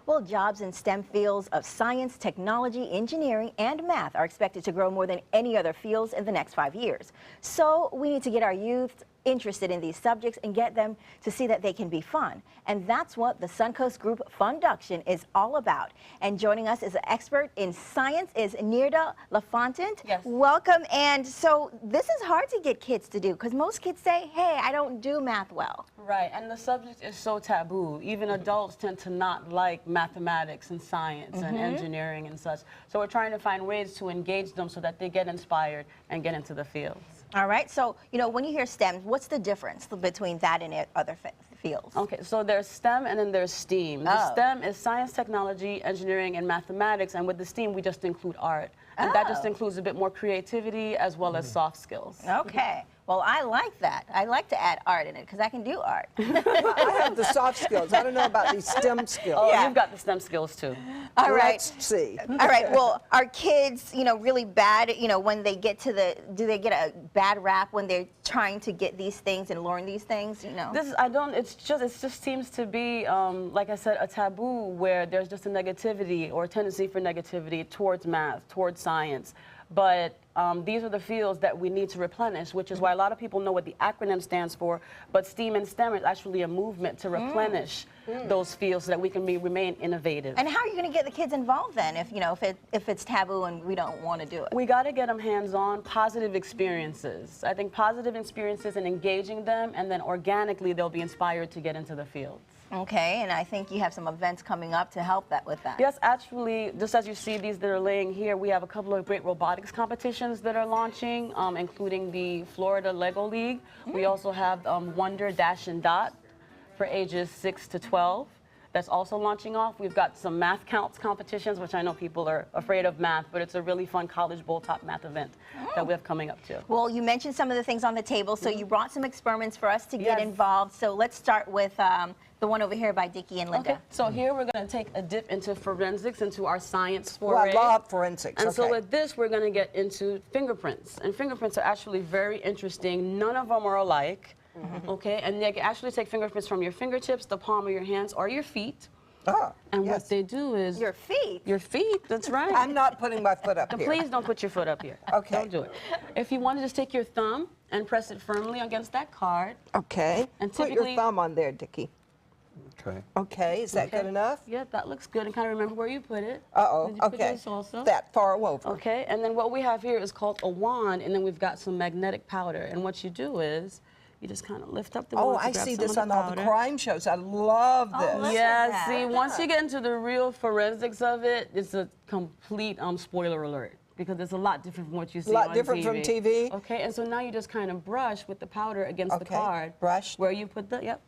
Well, jobs in STEM fields of science, technology, engineering, and math are expected to grow more than any other fields in the next 5 years. So we need to get our youth interested in these subjects and get them to see that they can be fun. And that's what the Suncoast Group Funduction is all about. And joining us as an expert in science is Nirda LaFontant. Yes. Welcome. And so this is hard to get kids to do because most kids say, hey, I don't do math well. Right, and the subject is so taboo. Even adults tend to not like mathematics and science and engineering and such. So we're trying to find ways to engage them so that they get inspired and get into the fields. All right. So, you know, when you hear STEM, what's the difference between that and other fields? Okay, so there's STEM and then there's STEAM. The STEM is science, technology, engineering, and mathematics. And with the STEAM, we just include art. And that just includes a bit more creativity as well as soft skills. Okay. Well, I like that. I like to add art in it because I can do art. I have the soft skills. I don't know about these STEM skills. Oh, yeah. You've got the STEM skills too. All right. Let's see. All right. Well, are kids, you know, really bad, you know, when they get to do they get a bad rap when they're trying to get these things and learn these things, you know? It just seems to be, like I said, a taboo where there's just a negativity or a tendency for negativity towards math, towards science. But these are the fields that we need to replenish, which is why a lot of people know what the acronym stands for. But STEAM and STEM is actually a movement to replenish those fields so that we can remain innovative. And how are you going to get the kids involved then if, you know, if it's taboo and we don't want to do it? We got to get them hands-on, positive experiences. I think positive experiences and engaging them, and then organically they'll be inspired to get into the fields. Okay, and I think you have some events coming up to help with that. Yes, actually, just as you see these that are laying here, we have a couple of great robotics competitions that are launching, including the Florida Lego League. We also have Wonder, Dash, and Dot for ages 6 to 12. That's also launching off. We've got some math counts competitions, which I know people are afraid of math, but it's a really fun college bowl top math event that we have coming up too. Well, you mentioned some of the things on the table, so you brought some experiments for us to get involved. So let's start with the one over here by Dickie and Linda. Okay, so here we're going to take a dip into forensics, into our science Well, foray. I love forensics. And so with this, we're going to get into fingerprints. And fingerprints are actually very interesting. None of them are alike. Okay, and they can actually take fingerprints from your fingertips, the palm of your hands, or your feet. And what they do is... Your feet? Your feet, that's right. I'm not putting my foot up here. Please don't put your foot up here. Okay. Don't do it. If you want to just take your thumb and press it firmly against that card. Okay. And put your thumb on there, Dickie. Okay. Okay, is that good enough? Yeah, that looks good. And kind of remember where you put it. Uh-oh, Did you put okay. this also? That far over. Okay, and then what we have here is called a wand, and then we've got some magnetic powder. And what you do is you just kind of lift up the wand. Oh, I see this on all the crime shows. I love this. Yeah, see, once you get into the real forensics of it, it's a complete spoiler alert. Because it's a lot different from what you see on TV. A lot different from TV? Okay, and so now you just kind of brush with the powder against the card. Brush. Where you put the,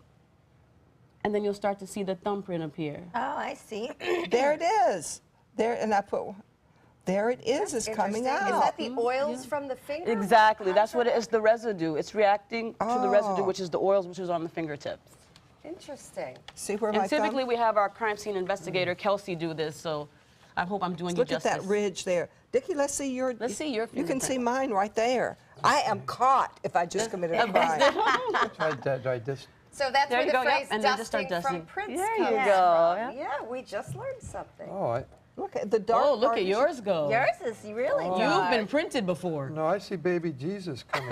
and then you'll start to see the thumbprint appear. Oh, I see. There it is. There, and I put, there it is. It's coming out. Is that the oils from the finger? Exactly. That's what it is, the residue. It's reacting to the residue, which is the oils, which is on the fingertips. Interesting. See where And my typically thumb? we have our crime scene investigator, Kelsey, do this, so I hope I'm doing you Look justice. at that ridge there. Dickie, let's see your... Let's see your You can see fingerprint. mine right there. I am caught if I just committed a crime. Try this. So that's There where you the go, yep, phrase and then just start dusting from dusting. prints There comes you from. go, Yeah, we just learned something. Oh, Look at the dark Oh, look part at is- yours go. Yours is really You've dark. been printed before. no, I see baby Jesus coming.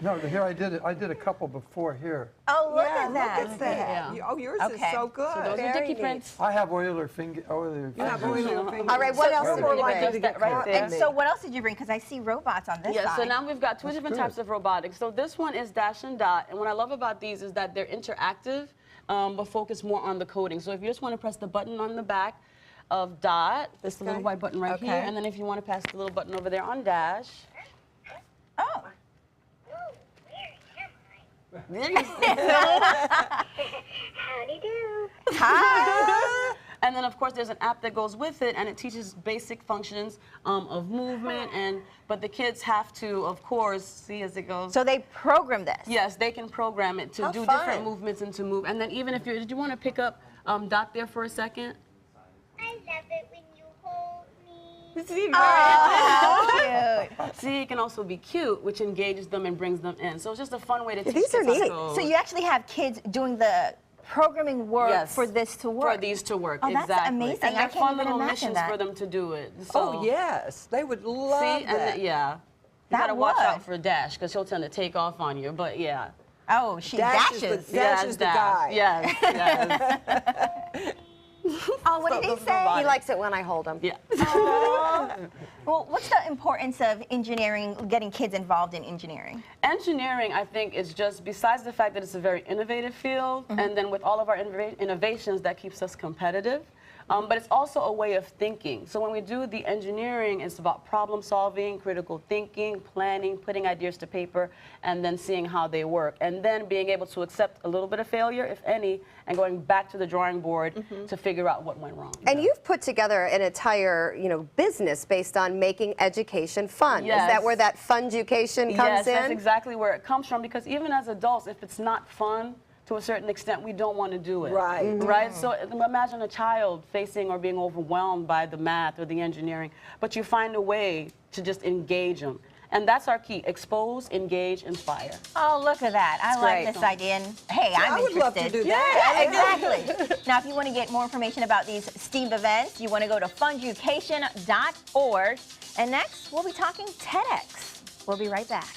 No, here I did a couple before here. Oh, look Yeah, at that. look at that. Yeah. Oh, yours is Okay. so good. So those are Very Dickie neat. prints. I have oiler finger. You have oily fingers. All right, what else You're did more you likely bring? to get Right caught there. than And me. so what else did you bring? Because I see robots on this Yeah, side. so now we've got two different good. types of robotics. So this one is Dash and Dot, and what I love about these is that they're interactive, but focus more on the coding. So if you just want to press the button on the back of Dot, this little white button right here, and then if you want to press the little button over there on Dash. Oh. There you go. Howdy do. Hi. And then, of course, there's an app that goes with it, and it teaches basic functions of movement. But the kids have to, of course, see as it goes. So they program this. Yes, they can program it to How do fun. different movements and to move. And then even if did you want to pick up Dot there for a second? I love it when you hold me. See, How cute. See, it can also be cute, which engages them and brings them in. So it's just a fun way to teach These are kids how to neat. code. So you actually have kids doing the programming work Yes. for this to work. For these to work, Oh, that's exactly. amazing. And I they're can't fun even little imagine missions that. for them to do it. So, Oh, yes. They would love see, and that. yeah. You That gotta watch would. out for Dash because she'll tend to take off on you. But yeah. Oh, she Dash is dashes. the- Dash is the guy. Yes, yes. Oh, what did he say? He likes it when I hold him. Yeah. Well, what's the importance of engineering, getting kids involved in engineering? Engineering, I think, is just, besides the fact that it's a very innovative field, and then with all of our innovations, that keeps us competitive. But it's also a way of thinking. So when we do the engineering, it's about problem solving, critical thinking, planning, putting ideas to paper, and then seeing how they work. And then being able to accept a little bit of failure, if any, and going back to the drawing board to figure out what went wrong. And you've put together an entire, business based on making education fun. Yes. Is that where that fun-education comes Yes, in? that's exactly where it comes from, because even as adults, if it's not fun, to a certain extent, we don't want to do it. Right. Right? So imagine a child facing or being overwhelmed by the math or the engineering, but you find a way to just engage them. And that's our key: expose, engage, inspire. Oh, look at that. I like great. this idea. And hey, I'm I would love to interested. do that. Yeah, exactly. Now, if you want to get more information about these STEAM events, you want to go to funducation.org. And next, we'll be talking TEDx. We'll be right back.